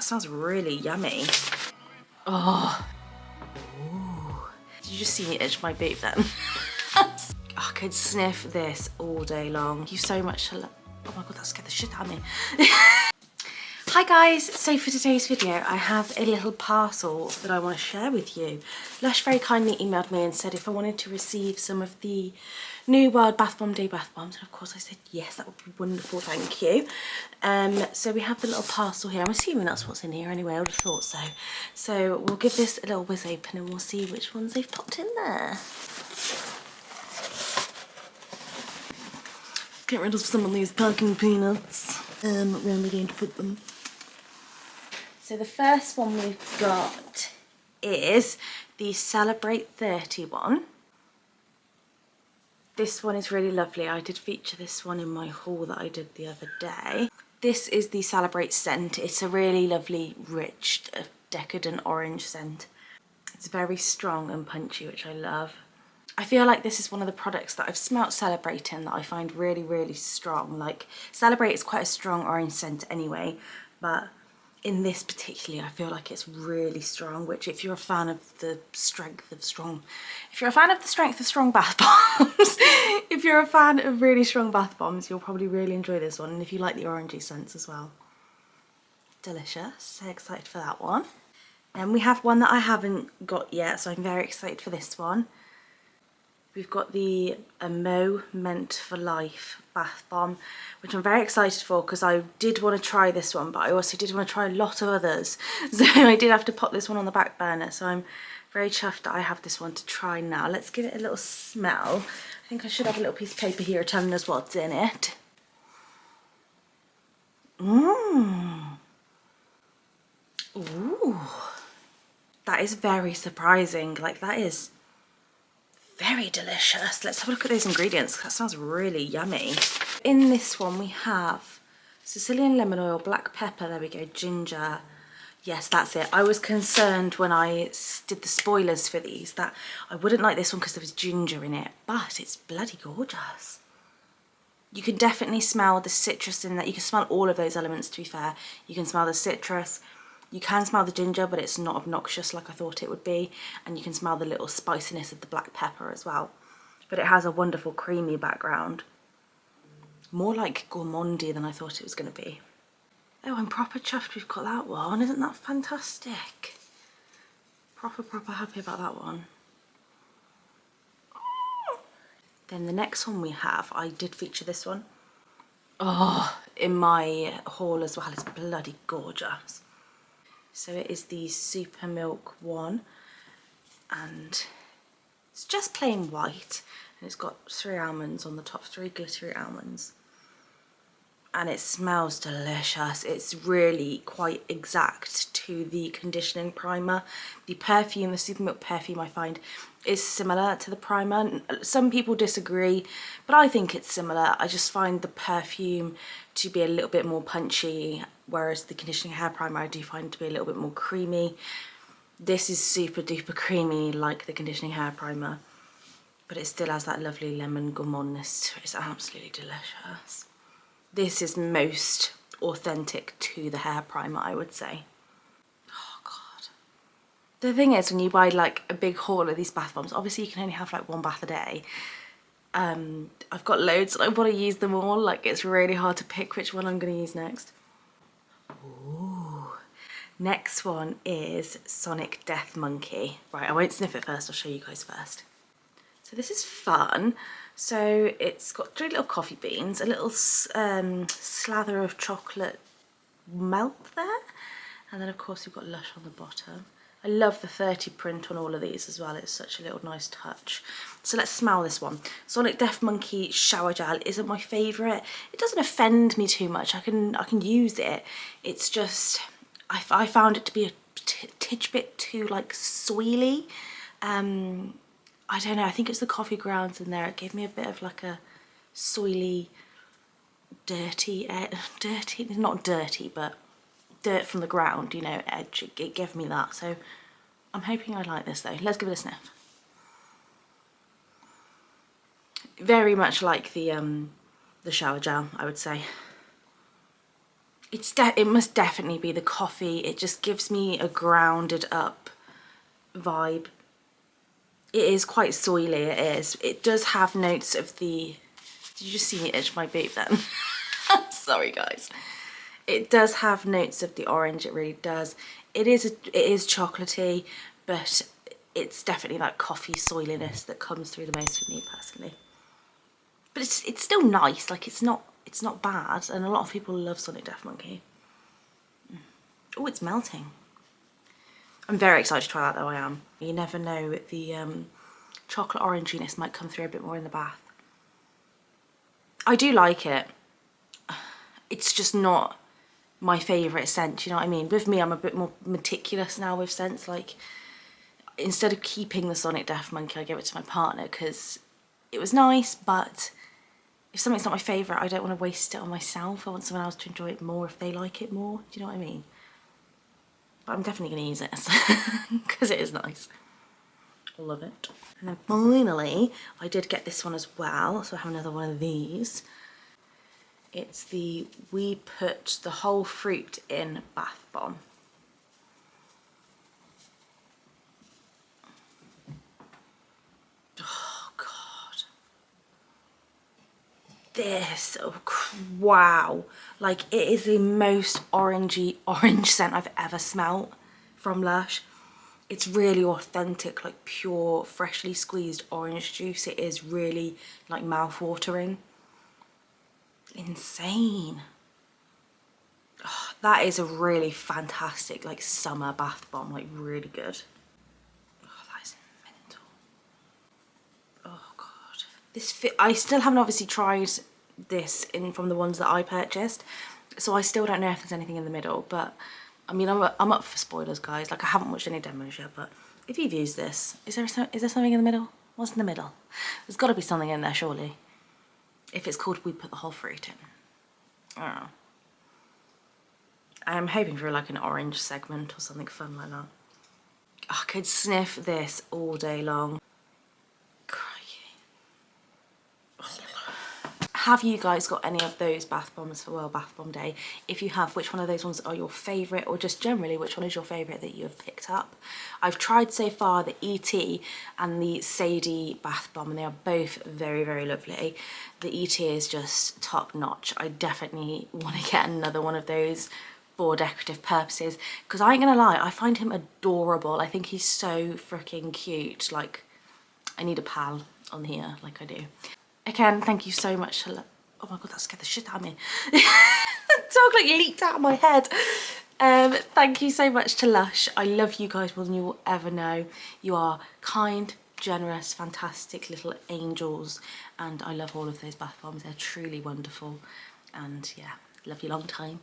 smells really yummy. Oh. Ooh. Did you just see me itch my boot then? I could sniff this all day long. Thank you so much. Oh my god, that scared the shit out of me. Hi guys, so for today's video I have a little parcel that I want to share with you. Lush very kindly emailed me and said if I wanted to receive some of the new Wild Bath Bomb Day bath bombs, and of course I said yes, that would be wonderful, thank you. So we have the little parcel here. I'm assuming that's what's in here anyway, I would have thought so. So we'll give this a little whiz open and we'll see which ones they've popped in there. Let's get rid of some of these packing peanuts. Where am I going to put them? So the first one we've got is the Celebrate 30 one. This one is really lovely. I did feature this one in my haul that I did the other day. This is the Celebrate scent. It's a really lovely, rich, decadent orange scent. It's very strong and punchy, which I love. I feel like this is one of the products that I've smelt Celebrate in that I find really, really strong. Like, Celebrate is quite a strong orange scent anyway, but in this particularly, I feel like it's really strong, which if you're a fan of the strength of strong, if you're a fan of the strength of strong bath bombs, if you're a fan of really strong bath bombs, you'll probably really enjoy this one. And if you like the orangey scents as well. Delicious, so excited for that one. And we have one that I haven't got yet, so I'm very excited for this one. We've got the Mo Meant for Life bath bomb, which I'm very excited for because I did want to try this one, but I also did want to try a lot of others. So I did have to pop this one on the back burner. So I'm very chuffed that I have this one to try now. Let's give it a little smell. I think I should have a little piece of paper here telling us what's in it. Ooh. That is very surprising. Like, that is very delicious. Let's have a look at those ingredients. That sounds really yummy. In this one we have Sicilian lemon oil, black pepper, there we go, ginger. Yes, that's it. I was concerned when I did the spoilers for these that I wouldn't like this one because there was ginger in it, but it's bloody gorgeous. You can definitely smell the citrus in that. You can smell all of those elements, to be fair. You can smell the citrus. You can smell the ginger, but it's not obnoxious like I thought it would be. And you can smell the little spiciness of the black pepper as well. But it has a wonderful creamy background. More like gourmandy than I thought it was going to be. Oh, I'm proper chuffed we've got that one. Isn't that fantastic? Proper happy about that one. Then the next one we have, I did feature this one. Oh, in my haul as well. It's bloody gorgeous. So it is the Super Milk one, and it's just plain white, and it's got 3 almonds on the top, 3 glittery almonds, and it smells delicious. It's really quite exact to the conditioning primer. The perfume, the Super Milk perfume, I find is similar to the primer. Some people disagree, but I think it's similar. I just find the perfume to be a little bit more punchy, whereas the conditioning hair primer I do find to be a little bit more creamy. This is super duper creamy like the conditioning hair primer, but it still has that lovely lemon gourmandness to it. It's absolutely delicious. This is most authentic to the hair primer, I would say. Oh god. The thing is, when you buy like a big haul of these bath bombs, obviously you can only have like 1 bath a day. I've got loads and I want to use them all. Like, it's really hard to pick which one I'm going to use next. Ooh. Next one is Sonic Death Monkey. Right, I won't sniff it first, I'll show you guys first. So this is fun. So it's got 3 little coffee beans, a little slather of chocolate melt there, and then of course we've got Lush on the bottom. I love the 30 print on all of these as well. It's such a little nice touch. So let's smell this one. Sonic Death Monkey shower gel isn't my favourite. It doesn't offend me too much. I can use it. It's just I found it to be a tidge bit too like soily. I don't know. I think it's the coffee grounds in there. It gave me a bit of like a soily, dirty, not dirty, but dirt from the ground, you know, edge. It gave me that. So I'm hoping I like this though. Let's give it a sniff. Very much like the shower gel, I would say. It must definitely be the coffee. It just gives me a grounded up vibe. It is quite soily, it is. It does have notes of the... Did you just see me itch my boob then? Sorry guys. It does have notes of the orange, it really does. It is chocolatey, but it's definitely that coffee soiliness that comes through the most for me personally. But it's still nice, like it's not bad, and a lot of people love Sonic Death Monkey. Oh, it's melting. I'm very excited to try that though, I am. You never know, the chocolate oranginess might come through a bit more in the bath. I do like it. It's just not my favourite scent, you know what I mean? With me, I'm a bit more meticulous now with scents. Like, instead of keeping the Sonic Death Monkey, I give it to my partner because it was nice, but if something's not my favourite, I don't want to waste it on myself. I want someone else to enjoy it more if they like it more. Do you know what I mean? But I'm definitely going to use it because it is nice. I love it. And then finally, I did get this one as well. So I have another one of these. It's the We Put the Whole Fruit in Bath Bomb. This, oh, wow, like it is the most orangey orange scent I've ever smelt from Lush. It's really authentic, like pure freshly squeezed orange juice. It is really like mouth-watering. Insane. Oh, that is a really fantastic like summer bath bomb, like really good. Oh, that is mental. Oh god. I still haven't obviously tried this from the ones that I purchased, so I still don't know if there's anything in the middle, but I mean, I'm up for spoilers, guys. Like, I haven't watched any demos yet, but if you've used this, is there something in the middle? What's in the middle? There's got to be something in there, surely. If it's called We Put the Whole Fruit in. I don't know. I am hoping for like an orange segment or something fun like that. I could sniff this all day long. Have you guys got any of those bath bombs for World Bath Bomb Day? If you have, which one of those ones are your favourite, or just generally which one is your favourite that you have picked up? I've tried so far the ET and the Sadie bath bomb, and they are both very, very lovely. The ET is just top notch. I definitely want to get another one of those for decorative purposes, because I ain't gonna lie, I find him adorable. I think he's so freaking cute. Like, I need a pal on here, like I do. Again, thank you so much to... Oh my god, that scared the shit out of me. The dog like leaked out of my head. Thank you so much to Lush. I love you guys more than you will ever know. You are kind, generous, fantastic little angels, and I love all of those bath bombs. They're truly wonderful, and yeah, love you long time.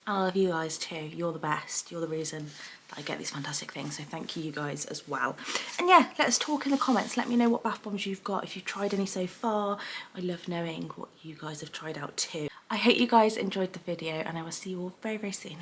And I love you guys too. You're the best. You're the reason that I get these fantastic things. So thank you guys as well. And yeah, let's talk in the comments. Let me know what bath bombs you've got, if you've tried any so far. I love knowing what you guys have tried out too. I hope you guys enjoyed the video, and I will see you all very, very soon.